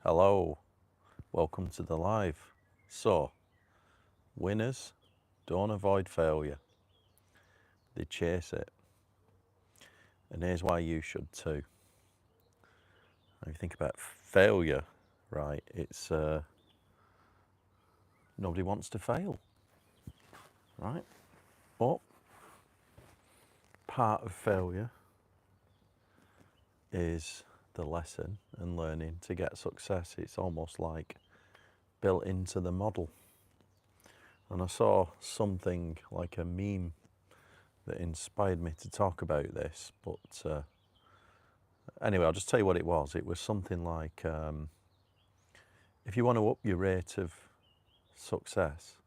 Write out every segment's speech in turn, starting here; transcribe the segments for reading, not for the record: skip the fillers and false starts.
Hello, welcome to the live. So, winners don't avoid failure, they chase it. And here's why you should too. If you think about failure, right, it's nobody wants to fail, right? But part of failure is the lesson and learning to get success. It's almost like built into the model. And I saw something like a meme that inspired me to talk about this, but anyway, I'll just tell you what it was. It was something like if you want to up your rate of success,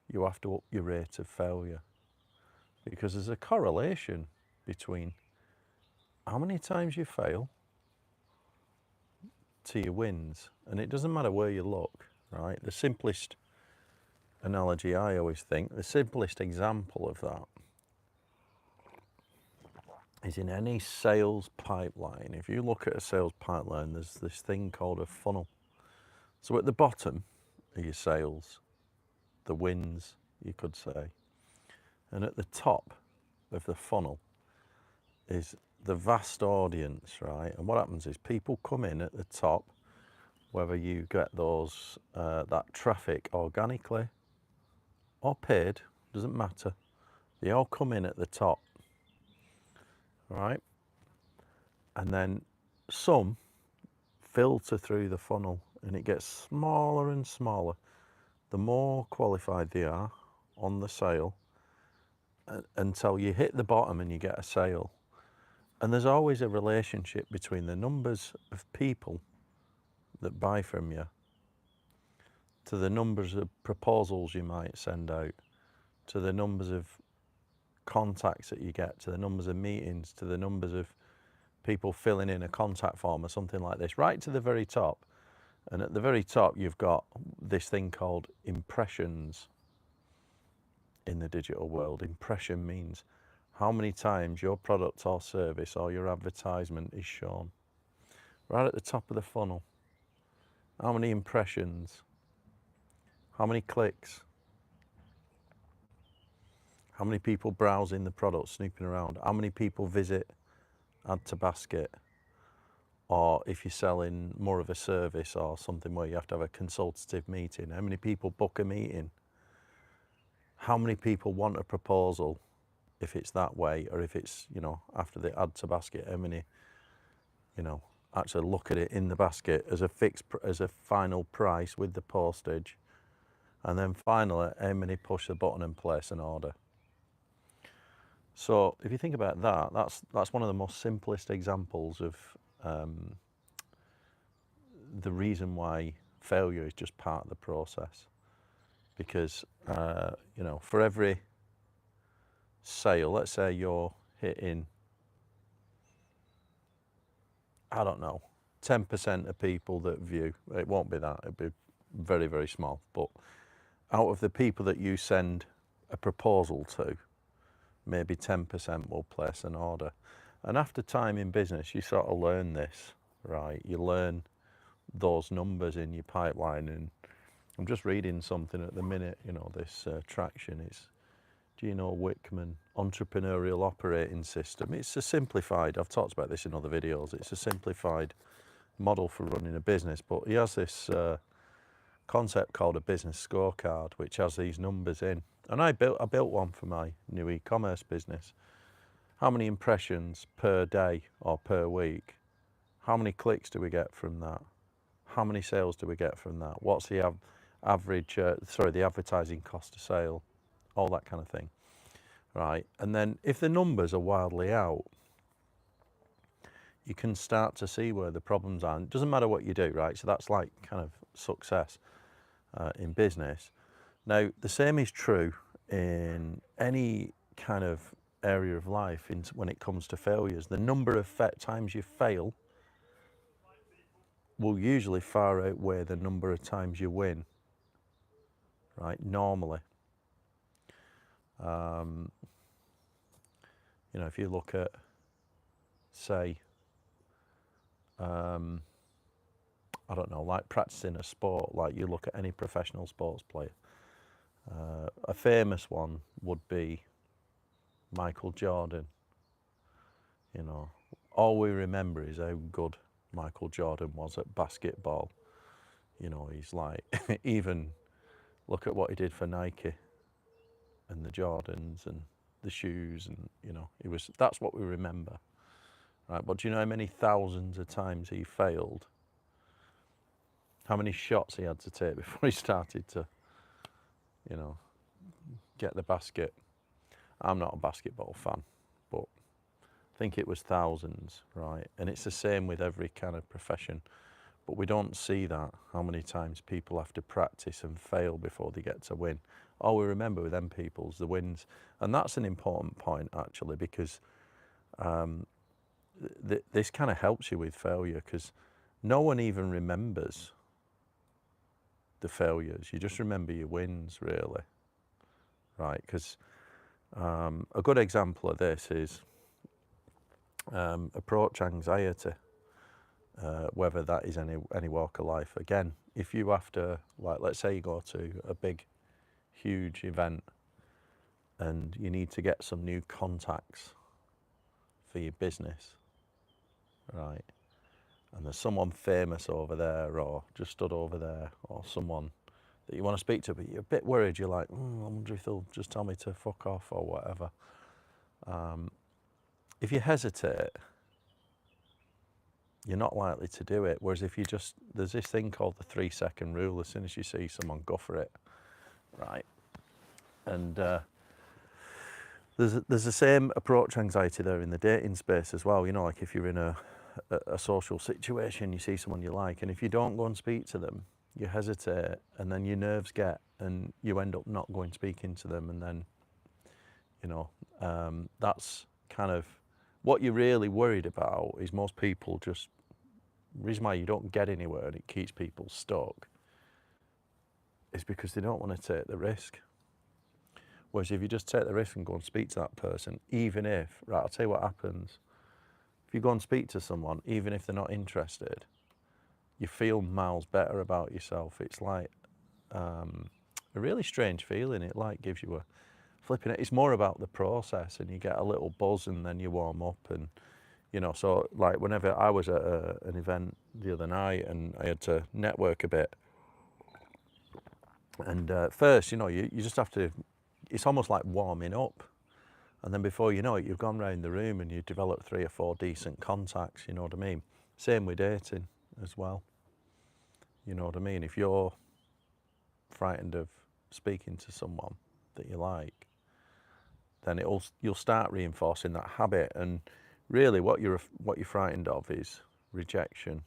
you have to up your rate of failure, because there's a correlation between how many times you fail to your wins. And it doesn't matter where you look, right? The simplest analogy, I always think, the simplest example of that is in any sales pipeline. If you look at a sales pipeline, there's this thing called a funnel. So at the bottom are your sales, the wins, you could say. And at the top of the funnel is the vast audience, right? And what happens is people come in at the top, whether you get those that traffic organically or paid, doesn't matter. They all come in at the top, right? And then some filter through the funnel, and it gets smaller and smaller. The more qualified they are on the sale, until you hit the bottom and you get a sale. And there's always a relationship between the numbers of people that buy from you to the numbers of proposals you might send out, to the numbers of contacts that you get, to the numbers of meetings, to the numbers of people filling in a contact form or something like this, right to the very top. And at the very top, you've got this thing called impressions in the digital world. Impression means how many times your product or service or your advertisement is shown. Right at the top of the funnel. How many impressions? How many clicks? How many people browsing the product, snooping around? How many people visit add to basket? Or if you're selling more of a service or something where you have to have a consultative meeting, how many people book a meeting? How many people want a proposal if it's that way, or if it's, after the add to basket, how many, actually look at it in the basket as a as a final price with the postage. And then finally, how many push the button and place an order? So if you think about that, that's one of the most simplest examples of the reason why failure is just part of the process. Because, for every sale, let's say you're hitting, I don't know, 10% of people that view. It won't be that, it'll be very, very small. But out of the people that you send a proposal to, maybe 10% will place an order. And after time in business, you sort of learn this, right? You learn those numbers in your pipeline. And I'm just reading something at the minute, this traction. It's Gino Wickman Entrepreneurial Operating System. It's a simplified, I've talked about this in other videos, it's a simplified model for running a business, but he has this concept called a business scorecard, which has these numbers in. And I built one for my new e-commerce business. How many impressions per day or per week? How many clicks do we get from that? How many sales do we get from that? What's the average, the advertising cost of sale? All that kind of thing, right? And then if the numbers are wildly out, you can start to see where the problems are. And it doesn't matter what you do, right? So that's like kind of success in business. Now, the same is true in any kind of area of life when it comes to failures. The number of times you fail will usually far outweigh the number of times you win, right? Normally. If you look at, say, I don't know, like practicing a sport, like you look at any professional sports player. A famous one would be Michael Jordan. You know, all we remember is how good Michael Jordan was at basketball. You know, he's like, even look at what he did for Nike and the Jordans and the shoes, and you know, that's what we remember. Right, but do you know how many thousands of times he failed? How many shots he had to take before he started to, you know, get the basket? I'm not a basketball fan, but I think it was thousands, right? And it's the same with every kind of profession, but we don't see that, how many times people have to practice and fail before they get to win. All we remember with them people is the wins. And that's an important point, actually, because this kind of helps you with failure, because no one even remembers the failures. You just remember your wins, really, right? Because a good example of this is approach anxiety, whether that is any walk of life. Again, if you have to, like, let's say you go to a big, huge event and you need to get some new contacts for your business, right? And there's someone famous over there or just stood over there, or someone that you want to speak to, but you're a bit worried. You're like, I wonder if they'll just tell me to fuck off or whatever. If you hesitate, you're not likely to do it. Whereas if you just, there's this thing called the 3-second rule. As soon as you see someone, go for it, right? And there's the same approach anxiety there in the dating space as well. You know, like if you're in a social situation, you see someone you like, and if you don't go and speak to them, you hesitate, and then your nerves get, and you end up not going speaking to them, and then, you know, that's kind of what you're really worried about. Is most people just, the reason why you don't get anywhere and it keeps people stuck is because they don't want to take the risk. Whereas if you just take the risk and go and speak to that person, even if, right, I'll tell you what happens. If you go and speak to someone, even if they're not interested, you feel miles better about yourself. It's like a really strange feeling. It like gives you a flipping it. It's more about the process, and you get a little buzz and then you warm up, and you know, so like whenever I was at an event the other night and I had to network a bit, and first, you know, you just have to, it's almost like warming up. And then before you know it, you've gone round the room and you've developed 3 or 4 decent contacts, you know what I mean? Same with dating as well. You know what I mean? If you're frightened of speaking to someone that you like, then you'll start reinforcing that habit. And really what you're frightened of is rejection.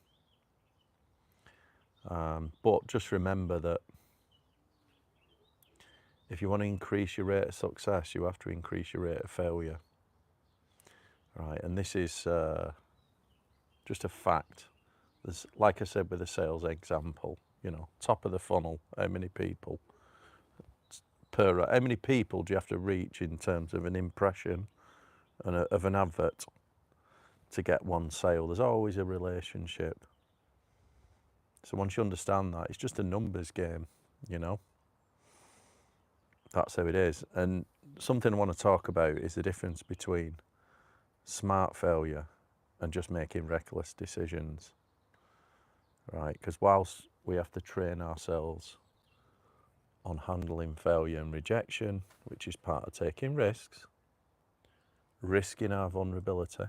But just remember that if you want to increase your rate of success, you have to increase your rate of failure. Right, and this is just a fact. There's, like I said with the sales example, you know, top of the funnel, how many people do you have to reach in terms of an impression and of an advert to get one sale? There's always a relationship. So once you understand that, it's just a numbers game, you know. That's how it is. And something I want to talk about is the difference between smart failure and just making reckless decisions, right? Because whilst we have to train ourselves on handling failure and rejection, which is part of taking risks, risking our vulnerability,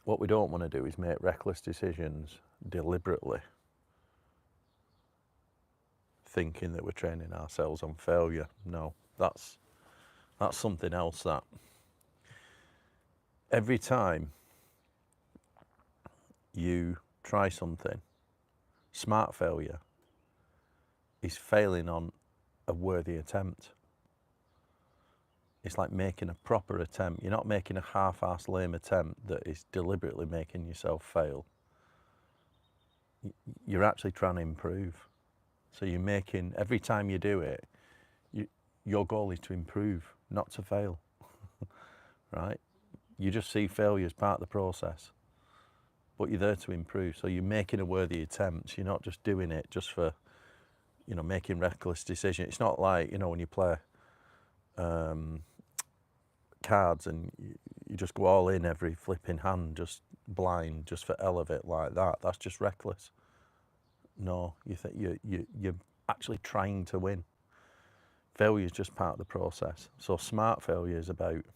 what we don't want to do is make reckless decisions deliberately, thinking that we're training ourselves on failure. No, that's something else. That every time you try something, smart failure is failing on a worthy attempt. It's like making a proper attempt. You're not making a half-assed lame attempt that is deliberately making yourself fail. You're actually trying to improve. So you're making, every time you do it, your goal is to improve, not to fail, right? You just see failure as part of the process. but you're there to improve. So you're making a worthy attempt. You're not just doing it just for, making reckless decisions. It's not like, when you play cards and you just go all in every flipping hand, just blind, just for hell of it like that. That's just reckless. No, you're actually trying to win. Failure is just part of the process. So smart failure is about,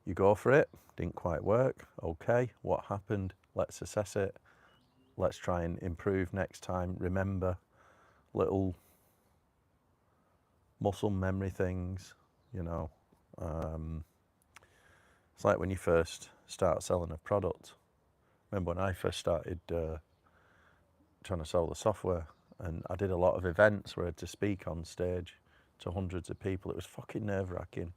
you go for it, didn't quite work, okay, what happened? Let's assess it. Let's try and improve next time. Remember little muscle memory things, It's like when you first start selling a product. Remember when I first started trying to sell the software, and I did a lot of events where I had to speak on stage to hundreds of people. It was fucking nerve-wracking.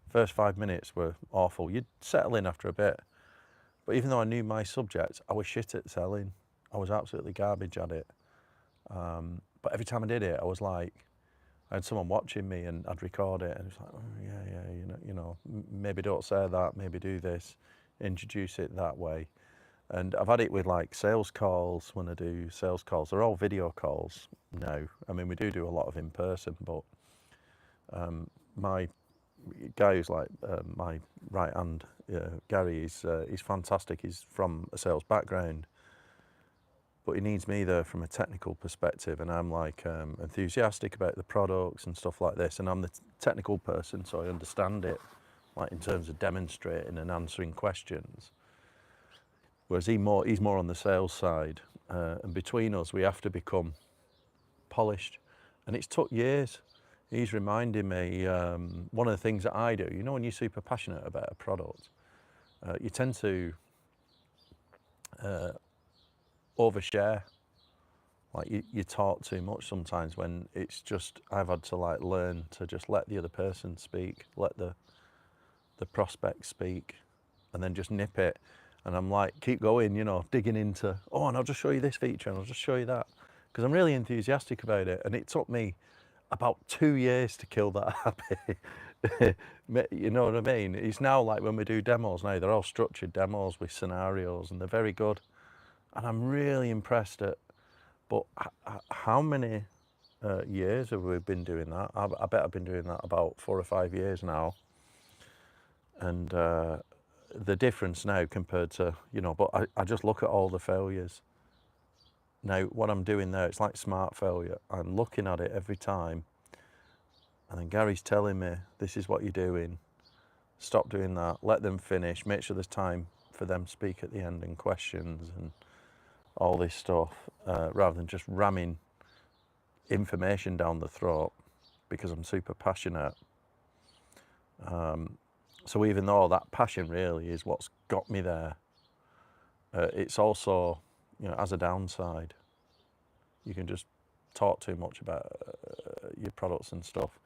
First 5 minutes were awful. You'd settle in after a bit. But even though I knew my subject, I was shit at selling. I was absolutely garbage at it. But every time I did it, I was like, I had someone watching me and I'd record it and it was like, oh yeah, maybe don't say that, maybe do this, introduce it that way. And I've had it with like sales calls. When I do sales calls, they're all video calls now. I mean, we do a lot of in person, but my guy who's like my right hand, Gary, he's fantastic. He's from a sales background, but he needs me there from a technical perspective, and I'm like enthusiastic about the products and stuff like this, and I'm the technical person, so I understand it, like in terms of demonstrating and answering questions. Whereas he's more on the sales side, and between us we have to become polished, and it's took years. He's reminding me, one of the things that I do, when you're super passionate about a product, you tend to overshare. Like you talk too much sometimes, when it's just, I've had to like learn to just let the other person speak, let the prospect speak, and then just nip it. And I'm like, keep going, digging into, and I'll just show you this feature and I'll just show you that. Because I'm really enthusiastic about it. And it took me about 2 years to kill that habit. You know what I mean? It's now like when we do demos now, they're all structured demos with scenarios and they're very good. And I'm really impressed at, but how many years have we been doing that? I bet I've been doing that about 4 or 5 years now. And the difference now compared to, but I just look at all the failures. Now, what I'm doing there, it's like smart failure. I'm looking at it every time. And then Gary's telling me, this is what you're doing. Stop doing that. Let them finish. Make sure there's time for them to speak at the end and questions and all this stuff, rather than just ramming information down the throat because I'm super passionate. So even though that passion really is what's got me there, it's also, as a downside. You can just talk too much about your products and stuff.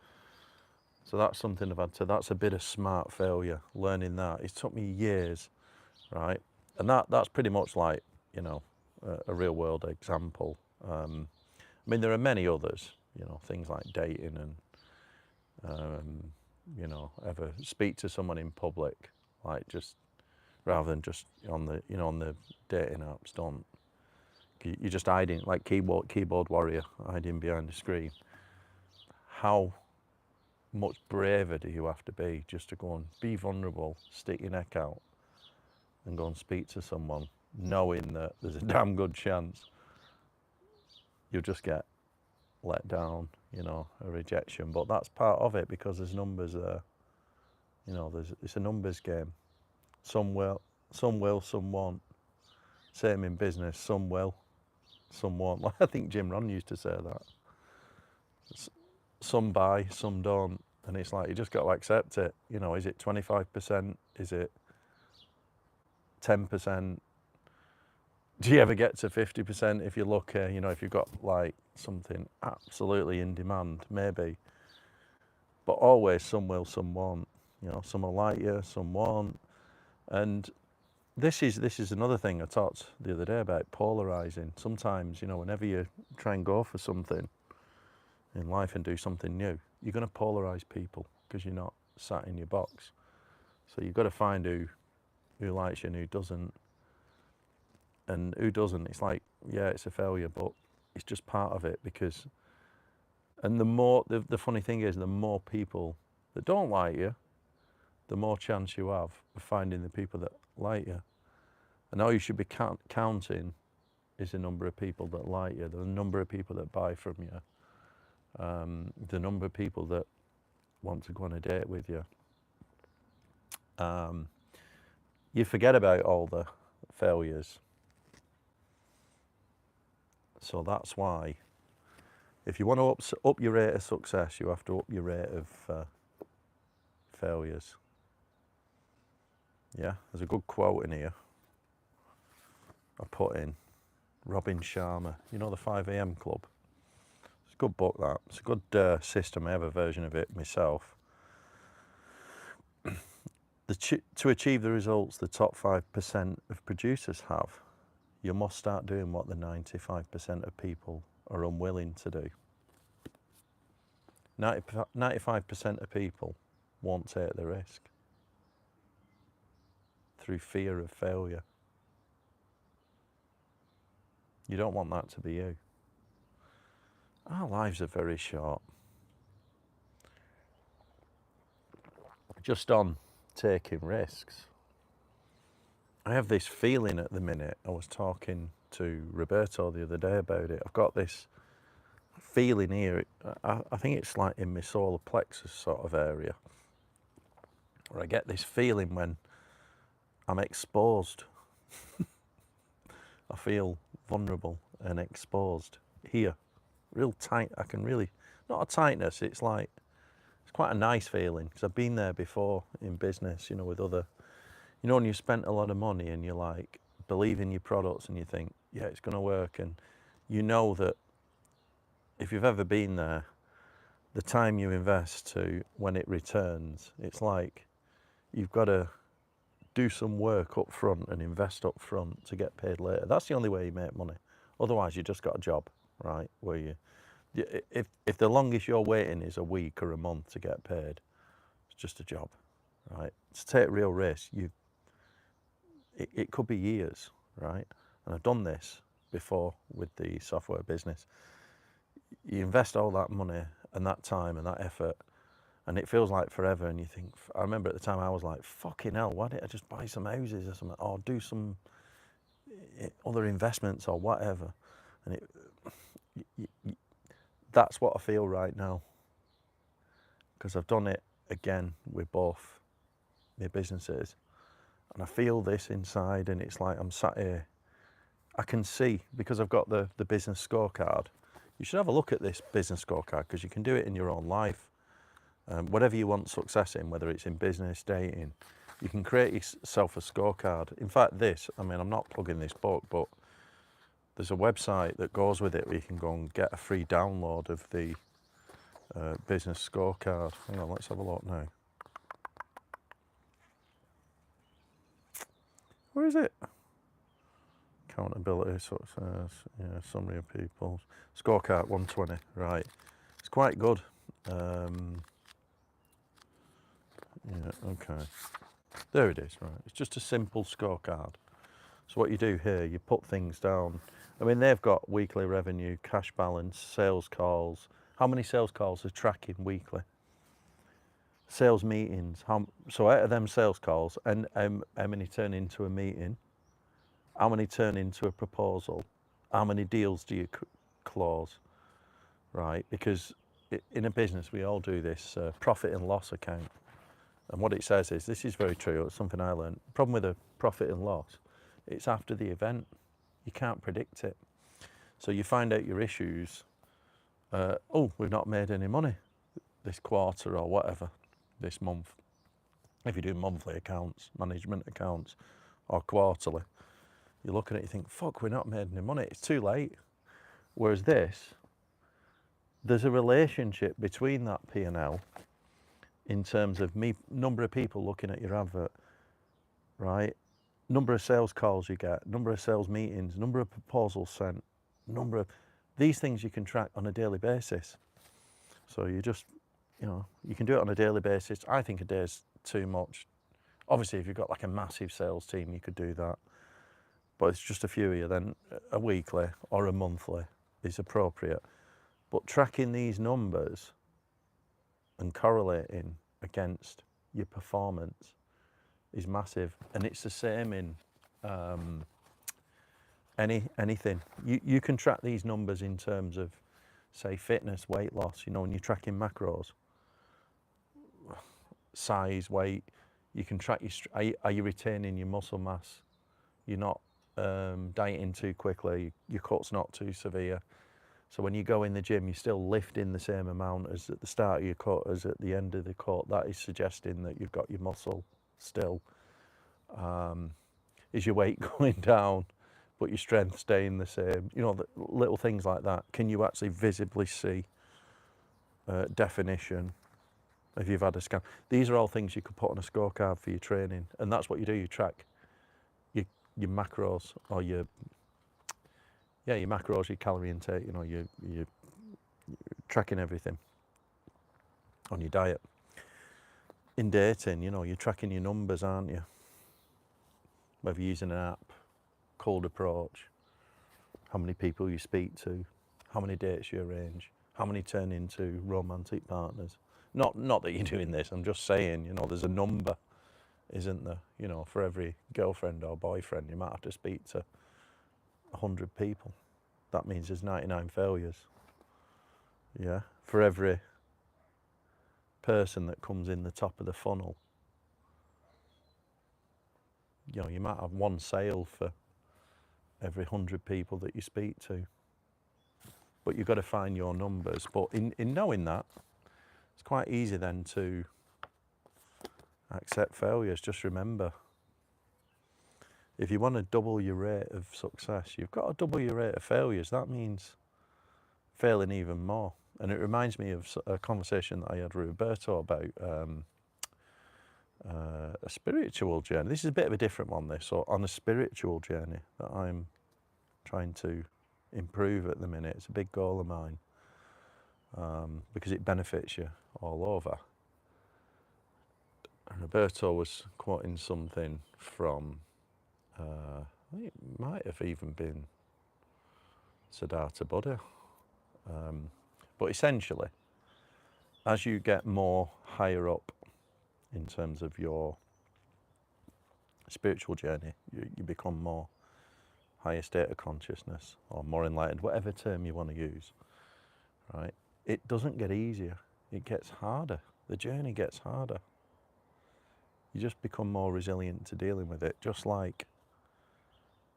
So that's something I've had to, that's a bit of smart failure, learning that. It took me years, right? And that's pretty much like, a real world example. I mean, there are many others, things like dating and, ever speak to someone in public, like just, rather than just on the, on the dating apps, don't. You're just hiding, like keyboard warrior, hiding behind the screen. How much braver do you have to be just to go and be vulnerable, stick your neck out and go and speak to someone, knowing that there's a damn good chance you'll just get let down, a rejection. But that's part of it, because there's numbers there. It's a numbers game. Some will, some won't. Same in business, some will, some won't. I think Jim Rohn used to say that. Some buy, some don't. And it's like, you just got to accept it. Is it 25%? Is it 10%? Do you ever get to 50% if you're lucky? If you've got like something absolutely in demand, maybe. But always some will, some won't. Some will like you, some won't. And this is another thing I talked the other day about, polarizing. Sometimes, whenever you try and go for something in life and do something new, you're going to polarize people because you're not sat in your box. So you've got to find who likes you and who doesn't. And who doesn't? It's like, yeah, it's a failure, but it's just part of it because, and the funny thing is, the more people that don't like you, the more chance you have of finding the people that like you. And all you should be counting is the number of people that like you, the number of people that buy from you, the number of people that want to go on a date with you. You forget about all the failures. So that's why, if you want to up your rate of success, you have to up your rate of failures. Yeah, there's a good quote in here I put in. Robin Sharma, you know, the 5 a.m. Club. It's a good book, that. It's a good system. I have a version of it myself. To achieve the results the top 5% of producers have, you must start doing what the 95% of people are unwilling to do. 95% of people won't take the risk through fear of failure. You don't want that to be you. Our lives are very short. Just on taking risks, I have this feeling at the minute. I was talking to Roberto the other day about it. I've got this feeling here. I think it's like in my solar plexus sort of area, where I get this feeling when I'm exposed. I feel vulnerable and exposed here, real tight. I can really, not a tightness, it's like, it's quite a nice feeling because I've been there before in business, you know, with other, you know, when you spent a lot of money and you like believe in your products and you think, yeah, it's going to work. And you know that if you've ever been there, the time you invest to when it returns, it's like you've got to do some work up front and invest up front to get paid later. That's the only way you make money. Otherwise, you just got a job, right? Where you, if the longest you're waiting is a week or a month to get paid, it's just a job, right? To take real risks, it could be years, right? And I've done this before with the software business. You invest all that money and that time and that effort, and it feels like forever, and you think, I remember at the time I was like, fucking hell, why didn't I just buy some houses or something, or do some other investments or whatever? And that's what I feel right now, because I've done it again with both my businesses, and I feel this inside, and it's like I'm sat here, I can see, because I've got the business scorecard. You should have a look at this business scorecard, because you can do it in your own life. Whatever you want success in, whether it's in business, dating, you can create yourself a scorecard. In fact, I'm not plugging this book, but there's a website that goes with it where you can go and get a free download of the business scorecard. Hang on, let's have a look now. Where is it? Accountability, success, yeah, summary of people. Scorecard 120, right. It's quite good. Yeah, okay. There it is, right. It's just a simple scorecard. So what you do here, you put things down. I mean, they've got weekly revenue, cash balance, sales calls. How many sales calls are tracking weekly? Sales meetings. So out of them sales calls, and how many turn into a meeting? How many turn into a proposal? How many deals do you close? Right, because in a business, we all do this profit and loss account. And what it says is, this is very true, it's something I learned. The problem with a profit and loss, it's after the event. You can't predict it. So you find out your issues. We've not made any money this quarter or whatever, this month. If you do monthly accounts, management accounts, or quarterly, you look at it, you think, fuck, we're not made any money. It's too late. Whereas this, there's a relationship between that P&L in terms of number of people looking at your advert, right? Number of sales calls you get, number of sales meetings, number of proposals sent, number of these things you can track on a daily basis. So you just, you can do it on a daily basis. I think a day's too much. Obviously, if you've got like a massive sales team, you could do that. but it's just a few of you, then a weekly or a monthly is appropriate. But tracking these numbers and correlating against your performance is massive, and it's the same in anything. You can track these numbers in terms of, say, fitness, weight loss. You know, when you're tracking macros, size, weight, you can track are you retaining your muscle mass? You're not dieting too quickly. Your cut's not too severe. So when you go in the gym, you're still lifting the same amount as at the start of your cut as at the end of the cut. That is suggesting that you've got your muscle still. Is your weight going down, but your strength staying the same? You know, little things like that. Can you actually visibly see definition if you've had a scan? These are all things you could put on a scorecard for your training, and that's what you do. You track your macros, or your macros, your calorie intake. You know, you're tracking everything on your diet. In dating, you know, you're tracking your numbers, aren't you? Whether you're using an app, cold approach, how many people you speak to, how many dates you arrange, how many turn into romantic partners. Not that you're doing this, I'm just saying, you know, there's a number, isn't there? You know, for every girlfriend or boyfriend, you might have to speak to 100 people. That means there's 99 failures. Yeah, for every person that comes in the top of the funnel, you know, you might have one sale for every 100 people that you speak to. But you've got to find your numbers. But in knowing that, it's quite easy then to accept failures. Just remember, if you want to double your rate of success, you've got to double your rate of failures. That means failing even more. And it reminds me of a conversation that I had with Roberto about a spiritual journey. This is a bit of a different one, this. So on a spiritual journey that I'm trying to improve at the minute. It's a big goal of mine because it benefits you all over. And Roberto was quoting something from, I think it might have even been Siddhartha Buddha. But essentially, as you get more higher up in terms of your spiritual journey, you become more higher state of consciousness or more enlightened, whatever term you want to use, right? It doesn't get easier, it gets harder. The journey gets harder. You just become more resilient to dealing with it, just like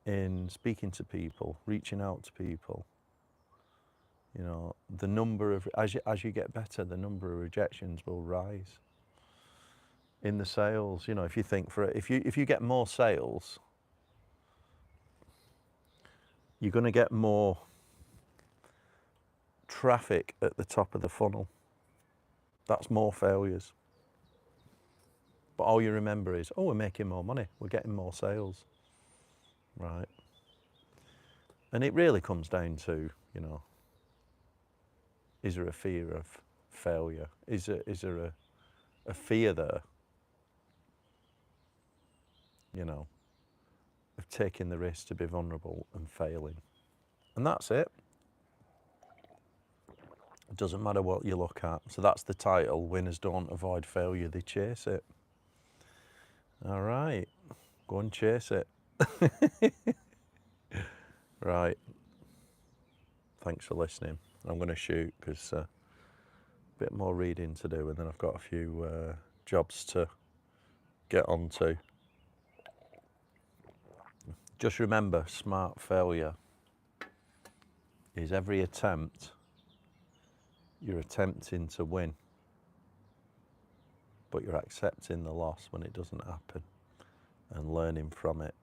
in speaking to people, reaching out to people. You know, the number of, as you get better, the number of rejections will rise. In the sales, you know, if you think if you get more sales, you're going to get more traffic at the top of the funnel. That's more failures. But all you remember is, oh, we're making more money, we're getting more sales, right? And it really comes down to, you know, is there a fear of failure? Is there a fear there, you know, of taking the risk to be vulnerable and failing? And that's it. It doesn't matter what you look at. So that's the title, Winners Don't Avoid Failure, They Chase It. All right, go and chase it. Right, thanks for listening. I'm going to shoot because a bit more reading to do, and then I've got a few jobs to get onto. Just remember, smart failure is every attempt you're attempting to win, but you're accepting the loss when it doesn't happen and learning from it.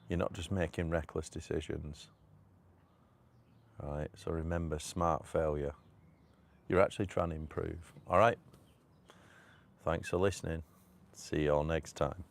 You're not just making reckless decisions, right? So remember, smart failure. You're actually trying to improve, all right? Thanks for listening. See you all next time.